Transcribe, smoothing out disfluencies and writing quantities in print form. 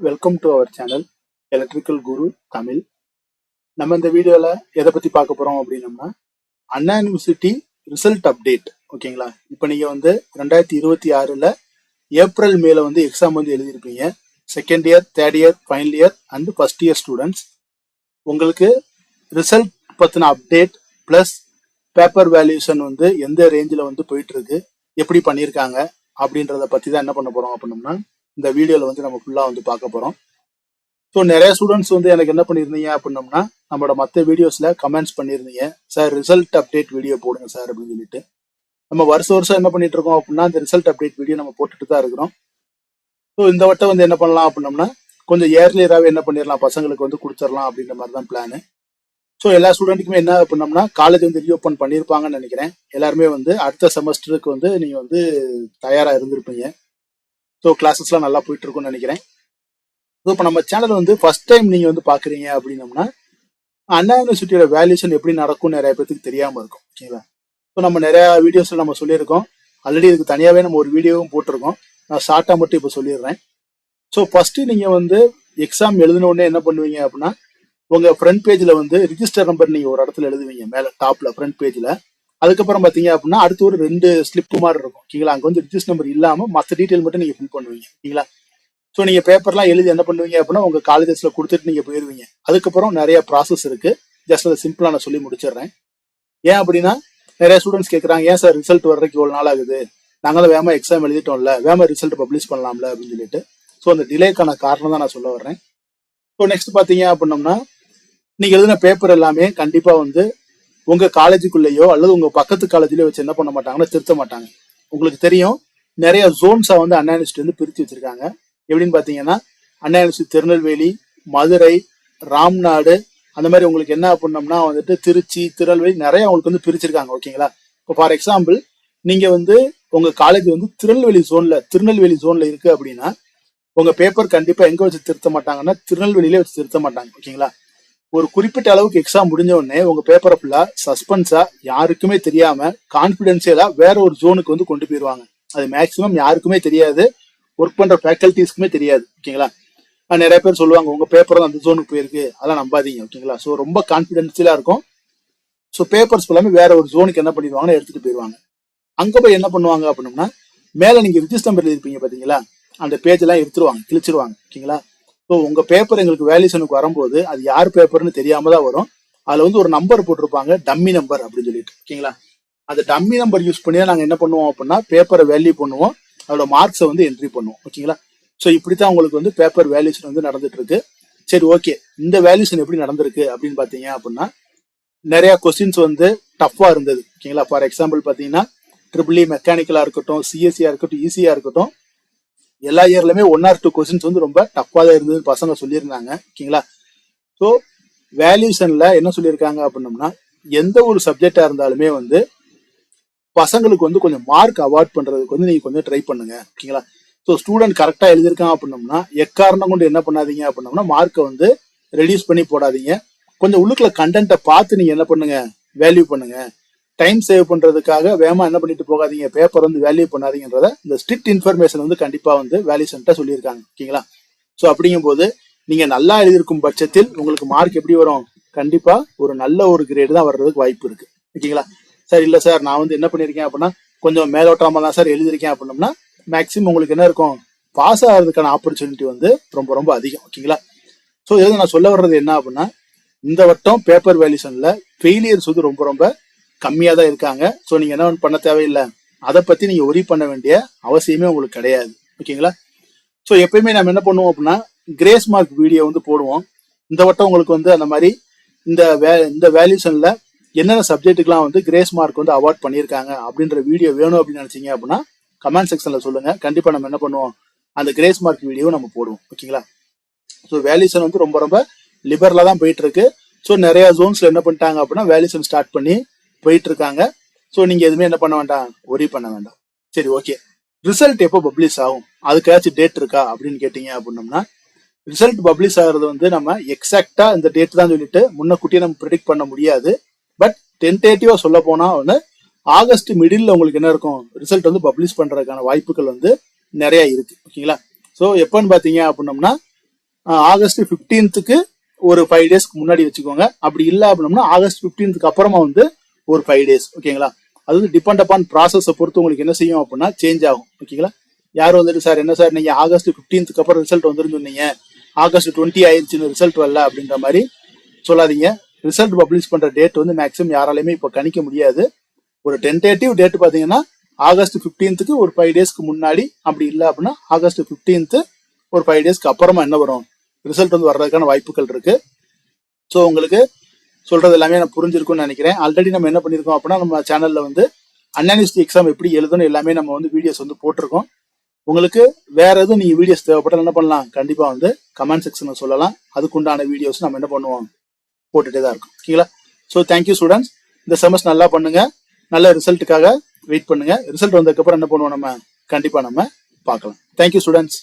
Welcome to our channel electrical Guru Tamil. நம்ம இந்த வீடியோல எதை பத்தி பார்க்க போறோம் அப்படின்னம்னா, அண்ணா யூனிவர்சிட்டி ரிசல்ட் அப்டேட். ஓகேங்களா? இப்போ நீங்க 2026 ஏப்ரல் மேல எக்ஸாம் எழுதியிருப்பீங்க. Second year, third year, final year and first year students. உங்களுக்கு ரிசல்ட் பத்தின அப்டேட் பிளஸ் பேப்பர் வேல்யூஷன் எந்த ரேஞ்சில் போயிட்டு இருக்கு, எப்படி பண்ணியிருக்காங்க அப்படின்றத பத்தி தான் என்ன பண்ண போறோம் அப்படின்னம்னா இந்த வீடியோல நம்ம ஃபுல்லா பார்க்க போறோம். ஸோ நிறைய ஸ்டூடெண்ட்ஸ் எனக்கு என்ன பண்ணியிருந்தீங்க அப்படின்னம்னா, நம்மளோட மற்ற வீடியோஸ்ல கமெண்ட்ஸ் பண்ணியிருந்தீங்க, சார் ரிசல்ட் அப்டேட் வீடியோ போடுங்க சார் அப்படின்னு சொல்லிட்டு. நம்ம வருஷம் என்ன பண்ணிட்டு இருக்கோம் அப்படின்னா, இந்த ரிசல்ட் அப்டேட் வீடியோ நம்ம போட்டுட்டு தான் இருக்கிறோம். ஸோ இந்த வட்டம் என்ன பண்ணலாம் அப்படின்னம்னா, கொஞ்சம் ஏர்லியராகவே என்ன பண்ணிடலாம், பசங்களுக்கு கொடுத்துடலாம் அப்படின்ற மாதிரி தான் பிளானு. ஸோ எல்லா ஸ்டூடெண்ட்டுக்குமே என்ன பண்ணோம்னா, காலேஜ் ரீஓப்பன் பண்ணியிருப்பாங்கன்னு நினைக்கிறேன். எல்லாருமே அடுத்த செமஸ்டருக்கு நீங்க தயாரா இருந்திருப்பீங்க. ஸோ கிளாஸஸ்லாம் நல்லா போயிட்டு இருக்கும்னு நினைக்கிறேன். ஸோ இப்போ நம்ம சேனல் ஃபர்ஸ்ட் டைம் நீங்க பாக்குறீங்க அப்படின்னம்னா, அண்ணா யூனிவர்சிட்டியோட வேல்யூஷன் எப்படி நடக்கும் நிறைய பேருக்கு தெரியாம இருக்கும். ஓகேங்களா? ஸோ நம்ம நிறைய வீடியோஸ்ல நம்ம சொல்லியிருக்கோம். ஆல்ரெடி இதுக்கு தனியாவே நம்ம ஒரு வீடியோவும் போட்டிருக்கோம். நான் ஷார்ட்டா மட்டும் இப்போ சொல்லிடுறேன். ஸோ ஃபர்ஸ்ட் நீங்க எக்ஸாம் எழுதின உடனே என்ன பண்ணுவீங்க அப்படின்னா, உங்க ஃப்ரண்ட் பேஜ்ல ரிஜிஸ்டர் நம்பர் நீங்க ஒரு இடத்துல எழுதுவீங்க, மேல டாப்ல ஃப்ரண்ட் பேஜ்ல. அதுக்கப்புறம் பாத்தீங்க அப்படின்னா அடுத்து ஒரு 2 ஸ்லிப் மாதிரி இருக்கும். ஓகேங்களா? அங்க ரிஜிஸ்டர் நம்பர் இல்லாம மற்ற டீட்டெயில் மட்டும் நீங்க ஃபில் பண்ணுவீங்க. ஓகேங்களா? ஸோ நீங்க பேப்பர்லாம் எழுதி என்ன பண்ணுவீங்க அப்படின்னா உங்க காலேஜஸ்ல கொடுத்துட்டு நீங்க போயிருவீங்க. அதுக்கப்புறம் நிறைய ப்ராசஸ் இருக்கு. ஜஸ்ட் அதை சிம்பிளா நான் சொல்லி முடிச்சிடுறேன். ஏன் அப்படின்னா, நிறைய ஸ்டூடெண்ட்ஸ் கேட்கறாங்க, ஏன் சார் ரிசல்ட் வர்றதுக்கு இவ்வளவு நாள் ஆகுது, நாங்களும் வேமா எக்ஸாம் எழுதிட்டோம்ல, வேமா ரிசல்ட் பப்ளிஷ் பண்ணலாம்ல அப்படின்னு சொல்லிட்டு. ஸோ அந்த டிலேக்கான காரணம் தான் நான் சொல்ல வர்றேன். ஸோ நெக்ஸ்ட் பாத்தீங்க அப்படின்னம்னா, நீங்க எழுதின பேப்பர் எல்லாமே கண்டிப்பா உங்க காலேஜுக்குள்ளேயோ அல்லது உங்க பக்கத்து காலேஜ்லயோ வச்சு என்ன பண்ண மாட்டாங்கன்னா திருத்த மாட்டாங்க. உங்களுக்கு தெரியும், நிறைய ஜோன்ஸா அண்ணா யூனிவர்சிட்டி பிரிச்சு வச்சிருக்காங்க. எப்படின்னு பாத்தீங்கன்னா, அண்ணா யூனிவர்சிட்டி திருநெல்வேலி, மதுரை, ராம்நாடு, அந்த மாதிரி உங்களுக்கு என்ன பண்ணோம்னா திருச்சி, திருநெல்வேலி நிறைய உங்களுக்கு பிரிச்சிருக்காங்க. ஓகேங்களா? இப்போ ஃபார் எக்ஸாம்பிள், நீங்க உங்க காலேஜ் திருநெல்வேலி ஜோன்ல இருக்கு அப்படின்னா, உங்க பேப்பர் கண்டிப்பா எங்க வச்சு திருத்த மாட்டாங்கன்னா திருநெல்வேலியில வச்சு திருத்த மாட்டாங்க. ஓகேங்களா? ஒரு குறிப்பிட்ட அளவுக்கு எக்ஸாம் முடிஞ்ச உடனே உங்க பேப்பரை ஃபுல்லா சஸ்பென்ஸா, யாருக்குமே தெரியாம கான்பிடென்சியலா வேற ஒரு ஜோனுக்கு கொண்டு போயிருவாங்க. அது மேக்சிமம் யாருக்குமே தெரியாது, ஒர்க் பண்ற ஃபேக்கல்டிஸ்க்குமே தெரியாது. ஓகேங்களா? நிறைய பேர் சொல்லுவாங்க உங்க பேப்பர் அந்த ஜோனுக்கு போயிருக்கு, அதெல்லாம் நம்பாதீங்க. ஓகேங்களா? ஸோ ரொம்ப கான்பிடென்சியலா இருக்கும். ஸோ பேப்பர்ஸ் எல்லாமே வேற ஒரு ஜோனுக்கு என்ன பண்ணிடுவாங்கன்னா எடுத்துட்டு போயிருவாங்க. அங்க போய் என்ன பண்ணுவாங்க அப்படின்னா, மேல நீங்க ரிஜிஸ்டர் நம்பர் எழுதிருப்பீங்க பாத்தீங்களா, அந்த பேஜ் எல்லாம் எடுத்துருவாங்க, கிழிச்சிருவாங்க. ஓகேங்களா? ஸோ உங்க பேப்பர் எங்களுக்கு வேல்யூஷனுக்கு வரும்போது அது யார் பேப்பர்னு தெரியாம தான் வரும். அதுல ஒரு நம்பர் போட்டிருப்பாங்க, டம்மி நம்பர் அப்படின்னு சொல்லிட்டு. ஓகேங்களா? அந்த டம்மி நம்பர் யூஸ் பண்ணி நாங்க என்ன பண்ணுவோம் அப்படின்னா, பேப்பரை வேல்யூ பண்ணுவோம், அதோட மார்க்ஸை என்ட்ரி பண்ணுவோம். ஓகேங்களா? ஸோ இப்படித்தான் உங்களுக்கு பேப்பர் வேல்யூஷன் நடந்துட்டு இருக்கு. சரி, ஓகே, இந்த வேல்யூஷன் எப்படி நடந்திருக்கு அப்படின்னு பாத்தீங்க அப்படின்னா, நிறைய கொஸ்டின்ஸ் டஃபா இருந்தது. ஓகேங்களா? ஃபார் எக்ஸாம்பிள் பாத்தீங்கன்னா, ட்ரிபிள் இ மெக்கானிக்கலா இருக்கட்டும், சிஎஸ்சியா இருக்கட்டும், ஈஸியா இருக்கட்டும், எல்லா இயர்லயுமே 1 or 2 கொஸ்டின்ஸ் ரொம்ப டஃபா தான் இருந்தது பசங்க சொல்லியிருந்தாங்க. ஓகேங்களா? ஸோ வேல்யூஷன்ல என்ன சொல்லியிருக்காங்க அப்படின்னம்னா, எந்த ஒரு சப்ஜெக்டா இருந்தாலுமே பசங்களுக்கு கொஞ்சம் மார்க் அவார்ட் பண்றதுக்கு நீங்க கொஞ்சம் ட்ரை பண்ணுங்க. ஓகேங்களா? ஸோ ஸ்டூடெண்ட் கரெக்டா எழுதியிருக்கான் அப்படின்னம்னா எக்காரணம் கொண்டு என்ன பண்ணாதீங்க அப்படின்னம்னா மார்க்கை ரெடியூஸ் பண்ணி போடாதீங்க. கொஞ்சம் உள்ளுக்குள்ள கண்டென்ட்டை பார்த்து நீங்க என்ன பண்ணுங்க, வேல்யூ பண்ணுங்க. டைம் சேவ் பண்றதுக்காக வேகமா என்ன பண்ணிட்டு போகாதீங்க, பேப்பர் வேல்யூ பண்ணாதீங்கன்றத இந்த ஸ்ட்ரிக்ட் இன்ஃபர்மேஷன் கண்டிப்பா வேல்யூஷன்ட்ட சொல்லியிருக்காங்க. ஓகேங்களா? ஸோ அப்படிங்கும் போது நீங்க நல்லா எழுதியிருக்கும் பட்சத்தில் உங்களுக்கு மார்க் எப்படி வரும், கண்டிப்பா ஒரு நல்ல ஒரு கிரேடு தான் வர்றதுக்கு வாய்ப்பு இருக்கு. ஓகேங்களா? சார் இல்ல சார், நான் என்ன பண்ணிருக்கேன் அப்படின்னா கொஞ்சம் மேலோட்டமா தான் சார் எழுதியிருக்கேன் அப்படின்னம்னா மேக்சிமம் உங்களுக்கு என்ன இருக்கும், பாஸ் ஆகிறதுக்கான ஆப்பர்ச்சுனிட்டி ரொம்ப ரொம்ப அதிகம். ஓகேங்களா? ஸோ இதை நான் சொல்ல வர்றது என்ன அப்படின்னா, இந்த வட்டம் பேப்பர் வேல்யூஷன்ல ஃபெயிலியர்ஸ் ரொம்ப ரொம்ப கம்மியா தான் இருக்காங்க. ஸோ நீங்க என்ன பண்ண தேவையில்லை, அதை பத்தி நீங்க ஒரி பண்ண வேண்டிய அவசியமே உங்களுக்கு கிடையாது. ஓகேங்களா? ஸோ எப்பயுமே நம்ம என்ன பண்ணுவோம் அப்படின்னா, கிரேஸ் மார்க் வீடியோ போடுவோம். இந்த வட்டம் உங்களுக்கு அந்த மாதிரி இந்த வேல்யூஷன்ல என்னென்ன சப்ஜெக்ட்டுக்கெல்லாம் கிரேஸ் மார்க் அவார்ட் பண்ணியிருக்காங்க அப்படின்ற வீடியோ வேணும் அப்படின்னு நினைச்சீங்க அப்படின்னா கமெண்ட் செக்ஷன்ல சொல்லுங்க. கண்டிப்பா நம்ம என்ன பண்ணுவோம், அந்த கிரேஸ் மார்க் வீடியோ நம்ம போடுவோம். ஓகேங்களா? ஸோ வேல்யூஷன் ரொம்ப ரொம்ப லிபரலா தான் போயிட்டு இருக்கு. ஸோ நிறைய ஜோன்ஸ்ல என்ன பண்ணிட்டாங்க அப்படின்னா வேல்யூஷன் ஸ்டார்ட் பண்ணி போயிட்டு இருக்காங்க. ஸோ நீங்க எதுவுமே என்ன பண்ண வேண்டாம், ஒரி பண்ண வேண்டாம். சரி, ஓகே, ரிசல்ட் எப்போ பப்ளிஷ் ஆகும், அதுக்காச்சும் டேட் இருக்கா அப்படின்னு கேட்டீங்க அப்படின்னம்னா, ரிசல்ட் பப்ளிஷ் ஆகுறது நம்ம எக்ஸாக்டா இந்த டேட் தான் சொல்லிட்டு முன்னக்கூட்டியே நம்ம ப்ரெடிக்ட் பண்ண முடியாது. பட் டென்டேட்டிவா சொல்ல போனா ஆகஸ்ட் மிடில் உங்களுக்கு என்ன இருக்கும், ரிசல்ட் பப்ளிஷ் பண்றதுக்கான வாய்ப்புகள் நிறைய இருக்கு. ஓகேங்களா? ஸோ எப்பன்னு பாத்தீங்க அப்படின்னம்னா ஆகஸ்ட் 15க்கு ஒரு 5 டேஸ்க்கு முன்னாடி வச்சுக்கோங்க. அப்படி இல்லை அப்படின்னா ஆகஸ்ட் 15க்கு அப்புறமா வந்து ஒரு 5 டேஸ். ஓகேங்களா? அது வந்து டிபெண்ட் அப்பான் ப்ராசஸை பொறுத்து உங்களுக்கு என்ன செய்யும் அப்படின்னா சேஞ்ச் ஆகும். ஓகேங்களா? யாரும் வந்துட்டு சார் என்ன சார் நீங்க ஆகஸ்ட் 15க்கு அப்புறம் ரிசல்ட் வந்துருந்து சொன்னீங்க, ஆகஸ்ட் 20 ஆயிடுச்சுன்னு ரிசல்ட் வரல அப்படின்ற மாதிரி சொல்லாதீங்க. ரிசல்ட் பப்ளிஷ் பண்ற டேட் வந்து மேக்ஸிமம் யாராலையுமே இப்போ கணிக்க முடியாது. ஒரு டென்டேட்டிவ் டேட் பாத்தீங்கன்னா ஆகஸ்ட் 15க்கு ஒரு 5 டேஸ்க்கு முன்னாடி, அப்படி இல்லை அப்படின்னா ஆகஸ்ட் 15th ஒரு 5 டேஸ்க்கு அப்புறமா என்ன வரும் ரிசல்ட் வந்து வர்றதுக்கான வாய்ப்புகள் இருக்கு. ஸோ உங்களுக்கு சொல்றது எல்லாமே நான் புரிஞ்சிருக்கும்னு நினைக்கிறேன். ஆல்ரெடி நம்ம என்ன பண்ணிருக்கோம் அப்படின்னா நம்ம சேனல்ல வந்து அண்ணா யூனிவர்சிட்டி எக்ஸாம் எப்படி எழுதணும் எல்லாமே நம்ம வந்து வீடியோஸ் வந்து போட்டிருக்கோம். உங்களுக்கு வேற எதுவும் நீங்க வீடியோஸ் தேவைப்பட்டால் என்ன பண்ணலாம், கண்டிப்பா வந்து கமெண்ட் செக்ஷன்ல சொல்லலாம். அதுக்குண்டான வீடியோஸ் நம்ம என்ன பண்ணுவோம் போட்டுட்டே தான் இருக்கும். ஓகேங்களா? So thank you students. இந்த செமஸ்டர் நல்லா பண்ணுங்க. நல்ல ரிசல்ட்டுக்காக வெயிட் பண்ணுங்க. ரிசல்ட் வந்ததுக்கு அப்புறம் என்ன பண்ணுவோம் நம்ம கண்டிப்பா நம்ம பார்க்கலாம். Thank you students.